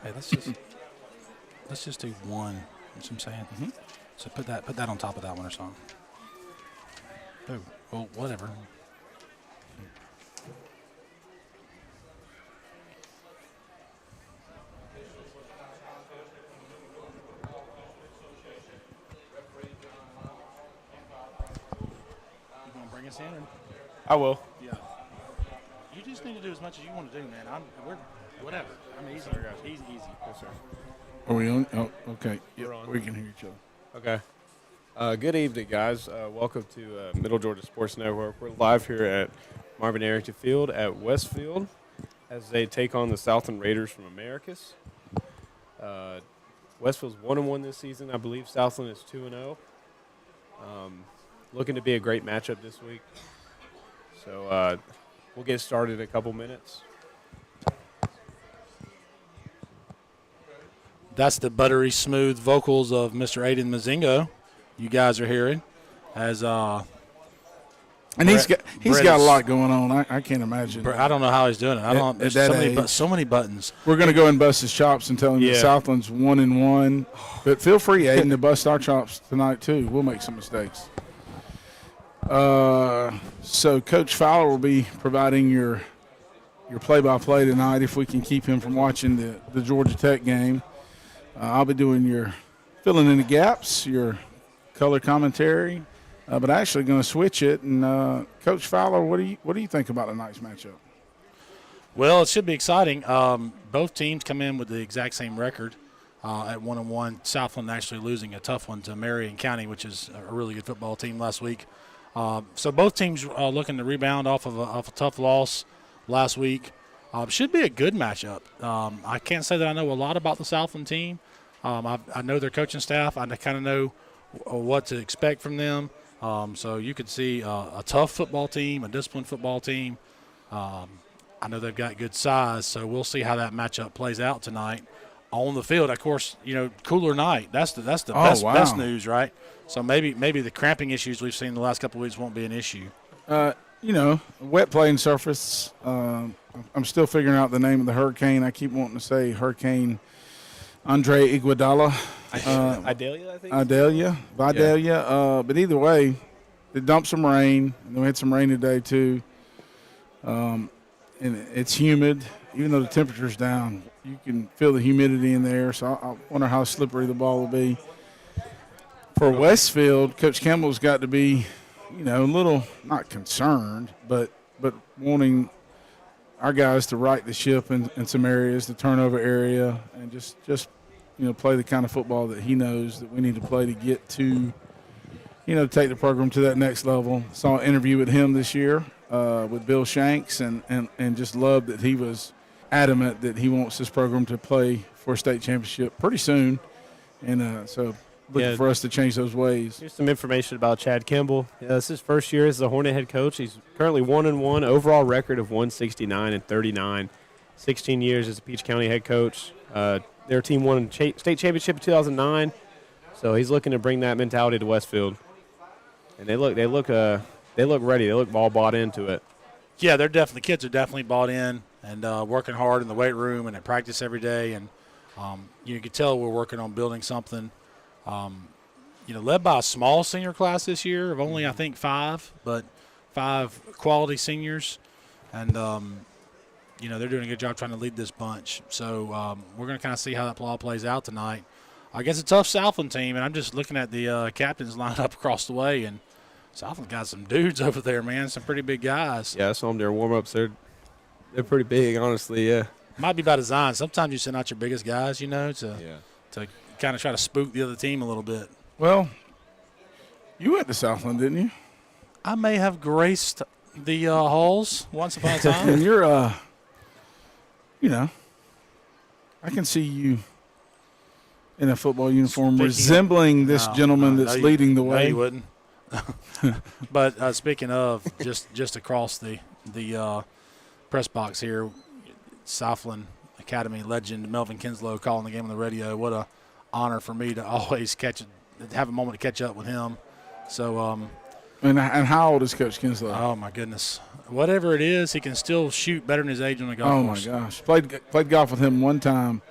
Hey, let's just do one. You know what I'm saying? Mm-hmm. So put that on top of that one or something. Oh, well, whatever. You gonna bring us in? I will. Yeah. You just need to do as much as you want to do, man. Whatever. I'm easy. Easy. Yes, sir. Are we on? Oh, okay. We're on. We can hear each other. Okay. Good evening, guys. Welcome to Middle Georgia Sports Network. We're live here at Marvin Arrington Field at Westfield as they take on the Southland Raiders from Americus. Westfield's 1-1 this season. I believe Southland is 2-0. Looking to be a great matchup this week. So we'll get started in a couple minutes. That's the buttery smooth vocals of Mr. Aiden Mazingo. You guys are hearing as and he's got a lot going on. I can't imagine. I don't know how he's doing it. I don't. There's so many buttons. We're going to go and bust his chops and tell him that Southland's 1-1. But feel free, Aiden, to bust our chops tonight too. We'll make some mistakes. So Coach Fowler will be providing your play-by-play tonight if we can keep him from watching the Georgia Tech game. I'll be doing your filling in the gaps, your color commentary, but actually going to switch it. And Coach Fowler, what do you think about tonight's matchup? Well, it should be exciting. Both teams come in with the exact same record at 1-1. Southland actually losing a tough one to Marion County, which is a really good football team last week. So both teams are looking to rebound off of a tough loss last week. Should be a good matchup. I can't say that I know a lot about the Southland team. I know their coaching staff. I kind of know what to expect from them. So you could see a tough football team, a disciplined football team. I know they've got good size, so we'll see how that matchup plays out tonight on the field. Of course, cooler night. That's the best news, right? So maybe the cramping issues we've seen the last couple of weeks won't be an issue. Wet playing surface. I'm still figuring out the name of the hurricane. I keep wanting to say Hurricane Andre Iguodala. Idalia, I think. Vidalia. Yeah. But either way, it dumped some rain, and then we had some rain today too. And it's humid. Even though the temperature's down, you can feel the humidity in the air. So I wonder how slippery the ball will be. For Westfield, Coach Campbell's got to be, a little not concerned, but wanting our guys to right the ship in some areas, the turnover area, and just play the kind of football that he knows that we need to play to get to, take the program to that next level. Saw an interview with him this year with Bill Shanks, and just loved that he was adamant that he wants this program to play for a state championship pretty soon, and so looking for us to change those ways. Here's some information about Chad Kimball. This is his first year as the Hornet head coach. He's currently 1-1, overall record of 169-39. 16 years as a Peach County head coach. Their team won a state championship in 2009, so he's looking to bring that mentality to Westfield. And they look ready. They look all bought into it. Yeah, kids are definitely bought in and working hard in the weight room and at practice every day. And you can tell we're working on building something. Led by a small senior class this year of only I think 5, but 5 quality seniors, and they're doing a good job trying to lead this bunch. So we're going to kind of see how that all plays out tonight. I guess a tough Southland team, and I'm just looking at the captains lined up across the way, and Southland got some dudes over there, man, some pretty big guys. Yeah, I saw them their warm-ups. They're pretty big, honestly, yeah. Might be by design. Sometimes you send out your biggest guys, to kind of try to spook the other team a little bit. Well, you went to Southland, didn't you? I may have graced the halls once upon a time. And you're, I can see you in a football uniform resembling this gentleman that's leading the way. No, you wouldn't. But speaking of, just across the press box here, Southland Academy legend Melvin Kinslow calling the game on the radio. What a honor for me to always have a moment to catch up with him. So, and how old is Coach Kinslow? Oh my goodness, whatever it is, he can still shoot better than his age on the golf course. Oh my gosh, played golf with him one time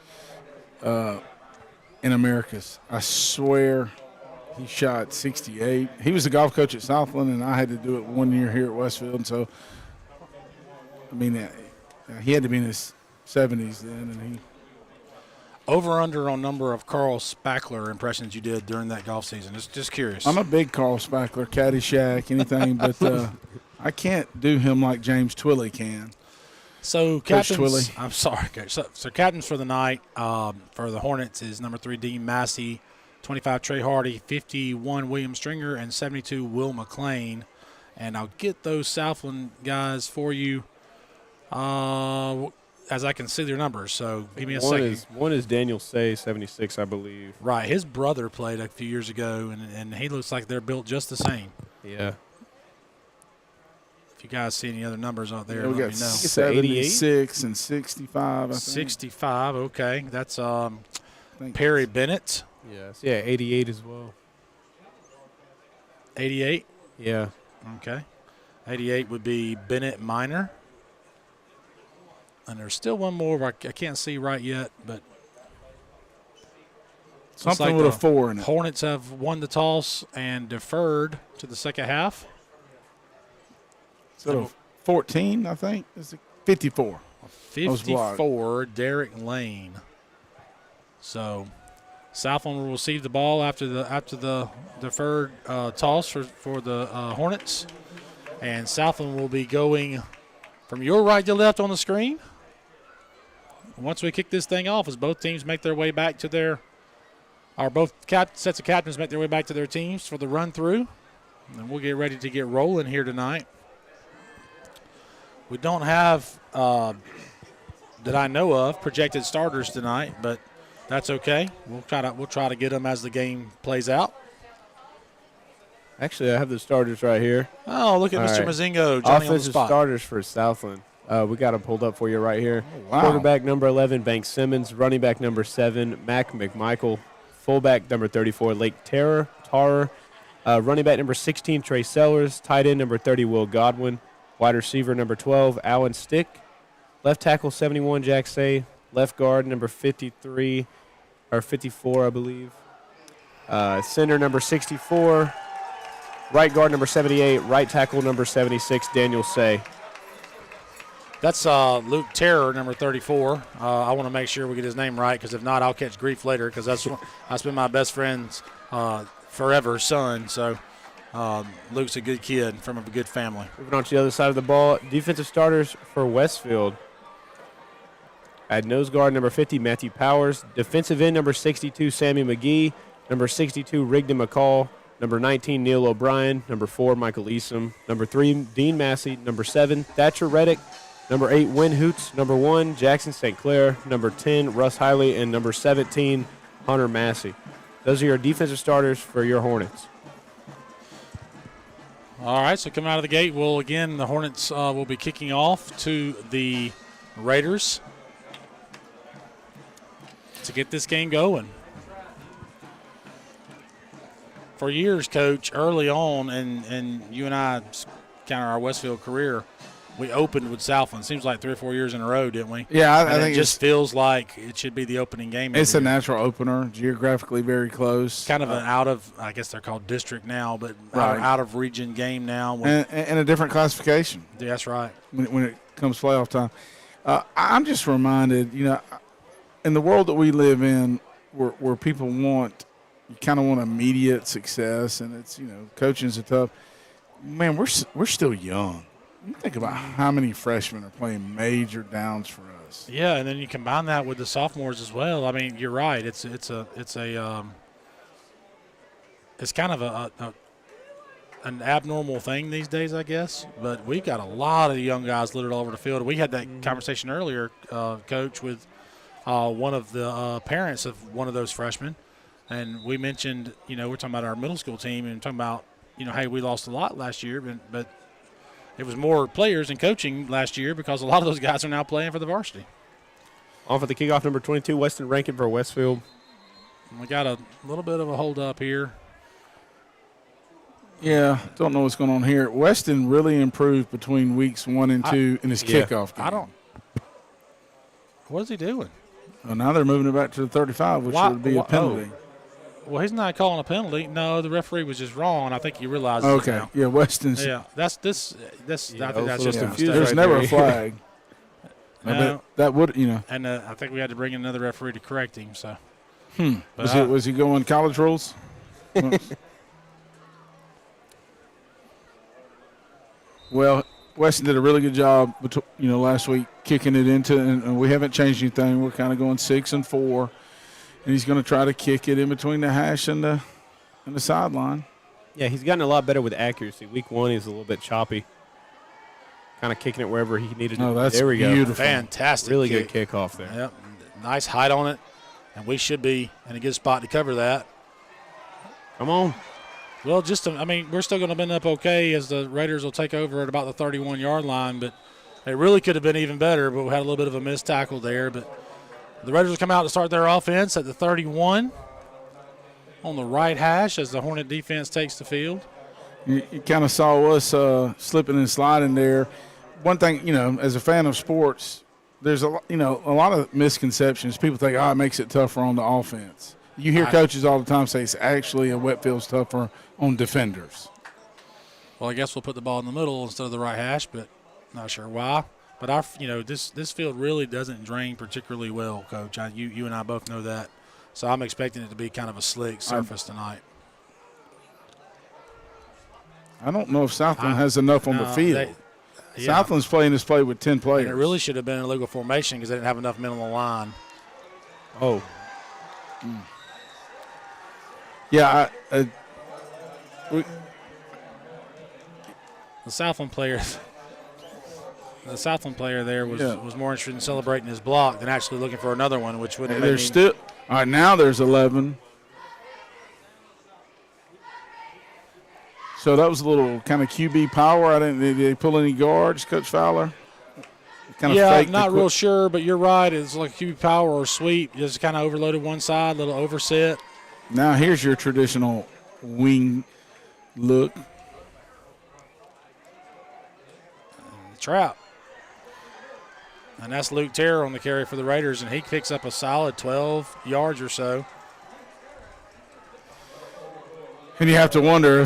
in Americas. I swear, he shot 68. He was the golf coach at Southland, and I had to do it 1 year here at Westfield. And so, I mean, he had to be in his 70s then, and he. Over under on number of Carl Spackler impressions you did during that golf season. Just curious. I'm a big Carl Spackler, Caddyshack, anything, but I can't do him like James Twilley can. So Coach captains, Twilley. I'm sorry, Coach. So captains for the night for the Hornets is number 3 Dean Massey, 25 Trey Hardy, 51 William Stringer, and 72 Will McLean. And I'll get those Southland guys for you. As I can see their numbers, so give me a second. One is Daniel Say, 76, I believe. Right, his brother played a few years ago, and he looks like they're built just the same. Yeah. If you guys see any other numbers out there, we let got me know. 76 and 65, I think. 65, okay. That's Perry Bennett. Yes. Yeah, 88 as well. 88? Yeah. Okay. 88 would be Bennett Minor. And there's still one more I can't see right yet, but something like with a 4 in it. Hornets have won the toss and deferred to the second half. So 14, I think. Is it 54? 54, Derek Lane. So Southland will receive the ball after the deferred toss for the Hornets, and Southland will be going from your right to left on the screen. Once we kick this thing off, as both teams make their way back to both sets of captains make their way back to their teams for the run through, and we'll get ready to get rolling here tonight. We don't have, that I know of, projected starters tonight, but that's okay. We'll try to get them as the game plays out. Actually, I have the starters right here. Oh, look at All Mr. right. Mazingo, Johnny on the Offensive spot. starters for Southland. We got them pulled up for you right here. Oh, wow. Quarterback number 11, Bank Simmons. Running back number 7, Mac McMichael. Fullback number 34, Lake Tarer. Running back number 16, Trey Sellers. Tight end number 30, Will Godwin. Wide receiver number 12, Alan Stick. Left tackle 71, Jack Say. Left guard number 53, or 54, I believe. Center number 64. Right guard number 78. Right tackle number 76, Daniel Say. That's Luke Terror, number 34. I want to make sure we get his name right, because if not, I'll catch grief later, because that's been my best friend's forever son. So Luke's a good kid from a good family. Moving on to the other side of the ball, defensive starters for Westfield. At nose guard, number 50, Matthew Powers. Defensive end, number 62, Sammy McGee. Number 62, Rigdon McCall. Number 19, Neil O'Brien. Number 4, Michael Easom. Number 3, Dean Massey. Number 7, Thatcher Reddick. Number 8, Win Hoots. Number 1, Jackson St. Clair. Number 10, Russ Hiley. And number 17, Hunter Massey. Those are your defensive starters for your Hornets. All right, so coming out of the gate, the Hornets will be kicking off to the Raiders to get this game going. For years, Coach, early on, and you and I, kind of our Westfield career, we opened with Southland. Seems like 3 or 4 years in a row, didn't we? Yeah, I And think it just feels like it should be the opening game. it's a every year. natural opener, geographically very close. Kind of an out of, I guess they're called district now, but Right. out of region game now. And a different classification That's right. when it comes playoff time. I'm just reminded, in the world that we live in, where people you kind of want immediate success, and it's coaching's a tough. Man, we're still young. You think about how many freshmen are playing major downs for us. Yeah, and then you combine that with the sophomores as well. I mean, you're right. It's kind of an abnormal thing these days, I guess. But we've got a lot of young guys littered all over the field. We had that conversation earlier, Coach, with one of the parents of one of those freshmen, and we mentioned, we're talking about our middle school team and talking about, hey, we lost a lot last year, but it was more players and coaching last year because a lot of those guys are now playing for the varsity. Off at the kickoff, number 22, Weston Rankin for Westfield. And we got a little bit of a hold up here. Yeah, don't know what's going on here. Weston really improved between weeks 1 and 2 in his kickoff game. What is he doing? Well, now they're moving it back to the 35, which would be a penalty. Well, he's not calling a penalty. No, the referee was just wrong, and I think he realizes it now. Yeah, Weston's. Yeah, that's this. I think that's just a confused. mistake. There's never a flag. No. That would, And I think we had to bring in another referee to correct him. So, was he going college rules? Well, Weston did a really good job, last week kicking it into, and we haven't changed anything. We're kind of going 6 and 4, and he's going to try to kick it in between the hash and the sideline. Yeah, he's gotten a lot better with accuracy. Week 1, he was a little bit choppy, kind of kicking it wherever he needed to. Oh, that's there we beautiful. go. Fantastic. Really kick. good kickoff there. Yep. Nice height on it, and we should be in a good spot to cover that. Come on. Well, we're still going to bend up okay as the Raiders will take over at about the 31-yard line, but it really could have been even better, but we had a little bit of a missed tackle there. But the Raiders will come out to start their offense at the 31 on the right hash as the Hornet defense takes the field. You kind of saw us slipping and sliding there. One thing, as a fan of sports, there's a lot of misconceptions. People think, it makes it tougher on the offense. You hear coaches all the time say it's actually a wet field's tougher on defenders. Well, I guess we'll put the ball in the middle instead of the right hash, but not sure why. But this field really doesn't drain particularly well, Coach. You and I both know that. So I'm expecting it to be kind of a slick surface tonight. I don't know if Southland has enough on the field. Southland's playing this play with 10 players. And it really should have been a legal formation because they didn't have enough men on the line. Oh. Yeah, The Southland player there was more interested in celebrating his block than actually looking for another one, which would have made all right, now there's 11. So that was a little kind of QB power. Did they pull any guards, Coach Fowler? Not real sure, but you're right. It's like QB power or sweep. Just kind of overloaded one side, little overset. Now here's your traditional wing look. Trap. And that's Luke Terror on the carry for the Raiders, and he picks up a solid 12 yards or so. And you have to wonder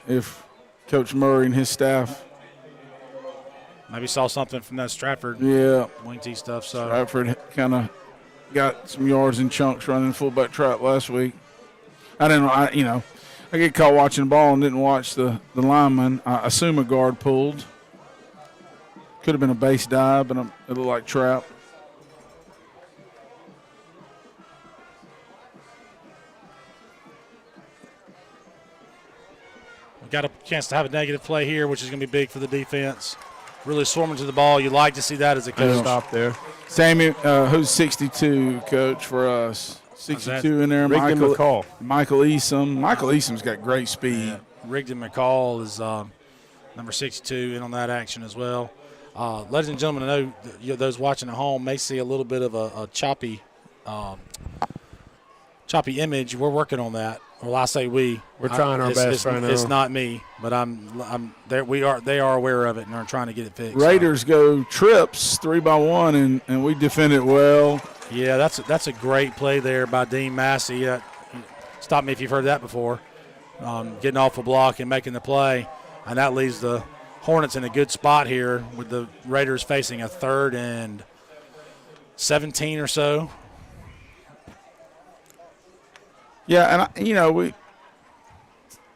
if Coach Murray and his staff maybe saw something from that Stratford wing tee stuff. So Stratford kind of got some yards in chunks running fullback trap last week. I get caught watching the ball and didn't watch the lineman. I assume a guard pulled. Could have been a base dive, but it looked like trap. we got a chance to have a negative play here, which is going to be big for the defense. Really swarming to the ball. You like to see that as a coach. Stop there. Sammy, who's 62, Coach, for us? 62 in there. Rigdon McCall. Michael Easom. Michael Easom's got great speed. Yeah. Rigdon McCall is number 62 in on that action as well. Ladies and gentlemen, I know those watching at home may see a little bit of a choppy image. We're working on that. Well, I say we. We're trying our best right now. It's not me, but I'm there. They are aware of it and are trying to get it fixed. Raiders go trips 3-by-1, and we defend it well. Yeah, that's a great play there by Dean Massey. Stop me if you've heard that before. Getting off a block and making the play, and that leaves the Hornets in a good spot here with the Raiders facing a 3rd and 17 or so. Yeah, and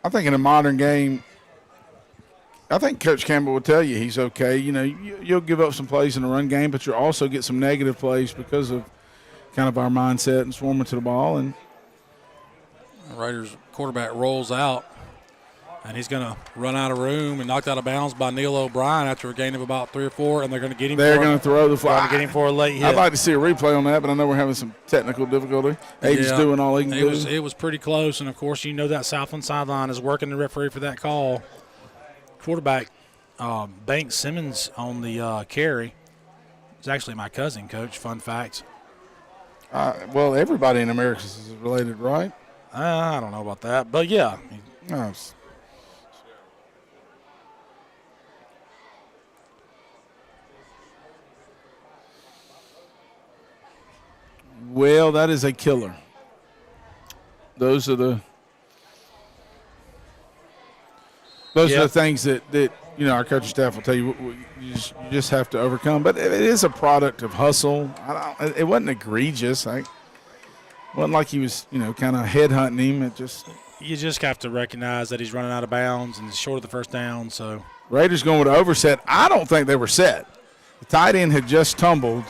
I think in a modern game, I think Coach Campbell will tell you he's okay. You'll give up some plays in the run game, but you'll also get some negative plays because of kind of our mindset and swarming to the ball. And Raiders quarterback rolls out, and he's going to run out of room and knocked out of bounds by Neil O'Brien after a gain of about 3 or 4, and they're going to get him. They're going to throw the flag. Get him for a late hit. I'd like to see a replay on that, but I know we're having some technical difficulty. Aiden's doing all he can do. It was pretty close, and, of course, that Southland sideline is working the referee for that call. Quarterback Banks Simmons on the carry. It's actually my cousin, Coach. Fun fact. Well, everybody in America is related, right? I don't know about that, but yeah. Oh. Well, that is a killer. Those are the things that our coaching staff will tell you you just have to overcome. But it is a product of hustle. It wasn't egregious. It wasn't like he was kind of headhunting him. You just have to recognize that he's running out of bounds and he's short of the first down. So Raiders going with an overset. I don't think they were set. The tight end had just tumbled.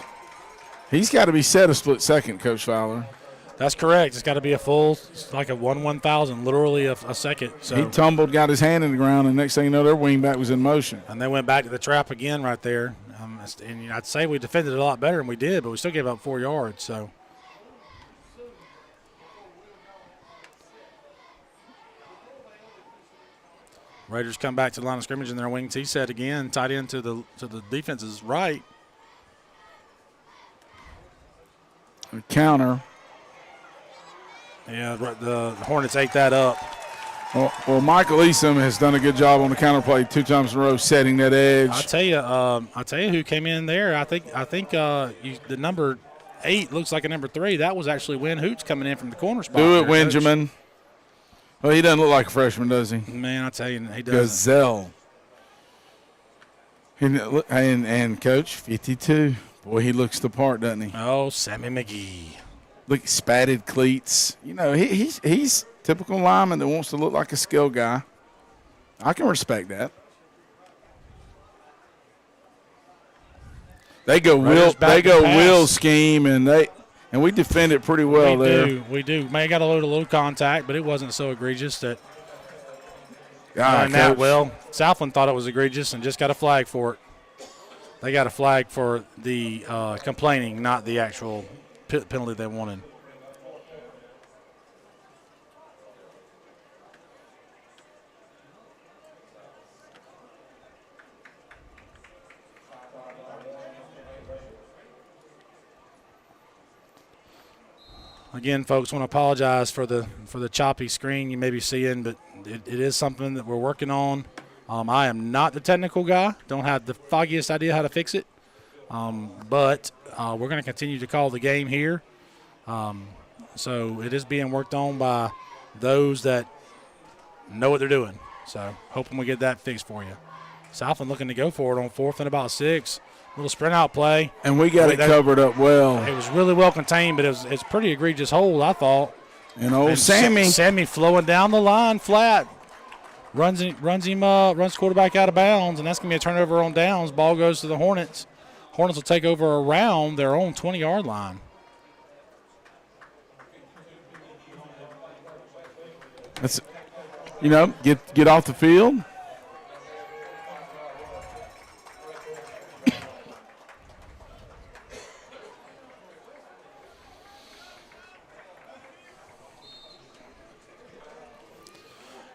He's got to be set a split second, Coach Fowler. That's correct. It's got to be a full, it's like a 1/1000, literally a second. So he tumbled, got his hand in the ground, and next thing you know, their wingback was in motion. And they went back to the trap again right there. And I'd say we defended it a lot better than we did, but we still gave up 4 yards. So Raiders come back to the line of scrimmage in their wing T set again, tight end to the defense's right. A counter. Yeah, the Hornets ate that up. Well, Michael Easom has done a good job on the counter play 2 times in a row, setting that edge. I'll tell you who came in there. I think the number 8 looks like a number 3. That was actually Win Hoots coming in from the corner spot. Do it, Benjamin. Well, he doesn't look like a freshman, does he? Man, I tell you, he doesn't. Gazelle. And Coach, 52. Boy, he looks the part, doesn't he? Oh, Sammy McGee. Look, spatted cleats. He's typical lineman that wants to look like a skill guy. I can respect that. They go will scheme, and we defend it pretty well there. We do. May have got a little contact, but it wasn't so egregious that. Southland thought it was egregious and just got a flag for it. They got a flag for the complaining, not the actual penalty they wanted. Again, folks, want to apologize for the choppy screen you may be seeing, but it is something that we're working on. I am not the technical guy. Don't have the foggiest idea how to fix it. But we're going to continue to call the game here. So it is being worked on by those that know what they're doing. So hoping we get that fixed for you. Southland looking to go for it on 4th and about 6. Little sprint out play. And we got it covered up well. It was really well contained, but it's pretty egregious hold, I thought. And Sammy. Sammy flowing down the line flat. Runs quarterback out of bounds, and that's going to be a turnover on downs. Ball goes to the Hornets. Hornets will take over around their own 20-yard line. That's, get off the field.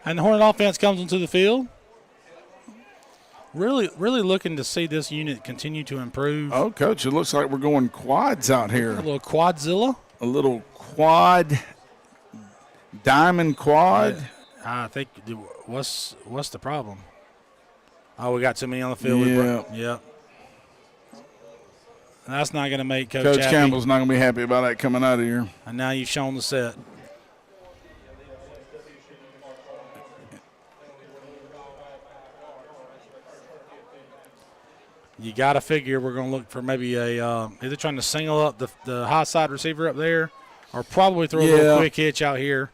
And the Hornet offense comes into the field. Really looking to see this unit continue to improve. Oh, Coach, it looks like we're going quads out here. A little quadzilla. A little quad Diamond quad. Yeah, I think what's the problem? Oh, we got too many on the field. Yeah. Yep. That's not going to make Coach happy. Campbell's not going to be happy about that coming out of here. And now you've shown the set. You got to figure we're going to look for maybe either trying to single up the high side receiver up there, or probably throw a little quick hitch out here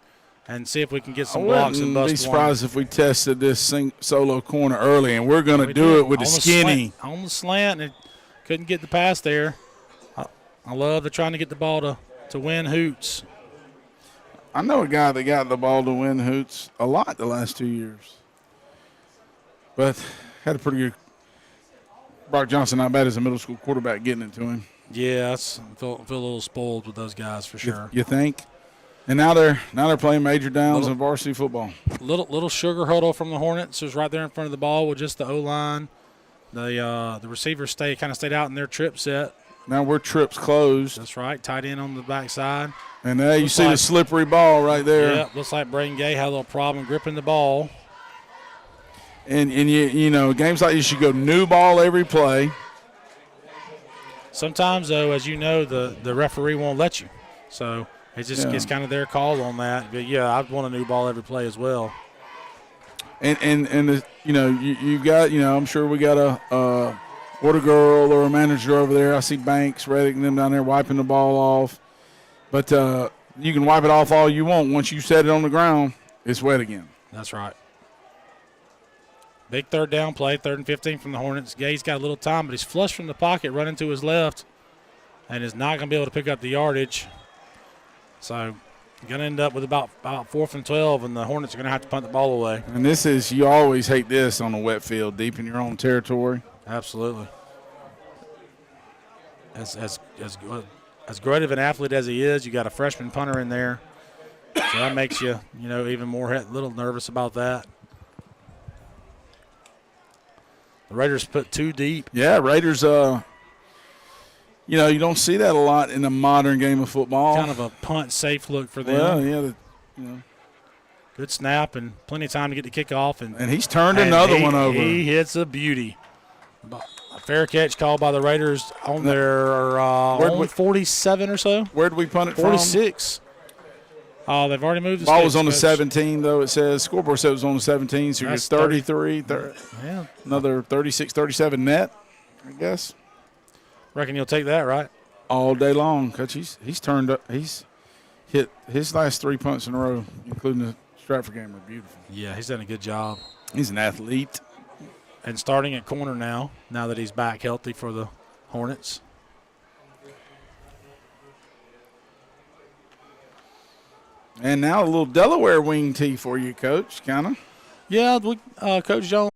and see if we can get some blocks and bust one. I wouldn't be surprised if we tested this solo corner early, and we're going to do it with the skinny. On the slant, and couldn't get the pass there. I love the trying to get the ball to win hoots. I know a guy that got the ball to win hoots a lot the last 2 years. But had a pretty good – Brock Johnson not bad as a middle school quarterback getting it to him. Yeah, I feel a little spoiled with those guys for sure. You think? And now they're playing major downs in varsity football. Little sugar huddle from the Hornets is right there in front of the ball with just the O-line. The receivers stayed out in their trip set. Now we're trips closed. That's right, tight end on the backside. And there you see the slippery ball right there. Yeah, looks like Braden Gay had a little problem gripping the ball. And you know, games like this, you go new ball every play. Sometimes, though, as you know, the referee won't let you. So it's kind of their call on that. But, yeah, I'd want a new ball every play as well. And you know, you've got, you know, I'm sure we got a water girl or a manager over there. I see Banks, Reddick, and them down there wiping the ball off. But you can wipe it off all you want. Once you set it on the ground, it's wet again. That's right. Big third down play, 3rd and 15 from the Hornets. Gay's got a little time, but he's flush from the pocket, running to his left, and is not going to be able to pick up the yardage. So going to end up with about 4th and 12, and the Hornets are going to have to punt the ball away. And this is, you always hate this on a wet field, deep in your own territory. Absolutely. As great of an athlete as he is, you got a freshman punter in there, so that makes you even more a little nervous about that. The Raiders put 2 deep. Yeah, Raiders. You don't see that a lot in a modern game of football. Kind of a punt safe look for them. Well, yeah. Good snap and plenty of time to get the kickoff. And he's turned another one over. He hits a beauty. A fair catch called by the Raiders on their own 47 or so. Where did we punt it 46. They've already moved the ball was on the 17, though, it says. Scoreboard said it was on the 17, so you're 33. Another 36, 37 net, I guess. Reckon you'll take that, right? All day long, Coach. He's turned up. He's hit his last 3 punts in a row, including the Stratford game, were beautiful. Yeah, he's done a good job. He's an athlete. And starting at corner now that he's back healthy for the Hornets. And now a little Delaware wing tee for you, Coach, kind of. Yeah, Coach Jones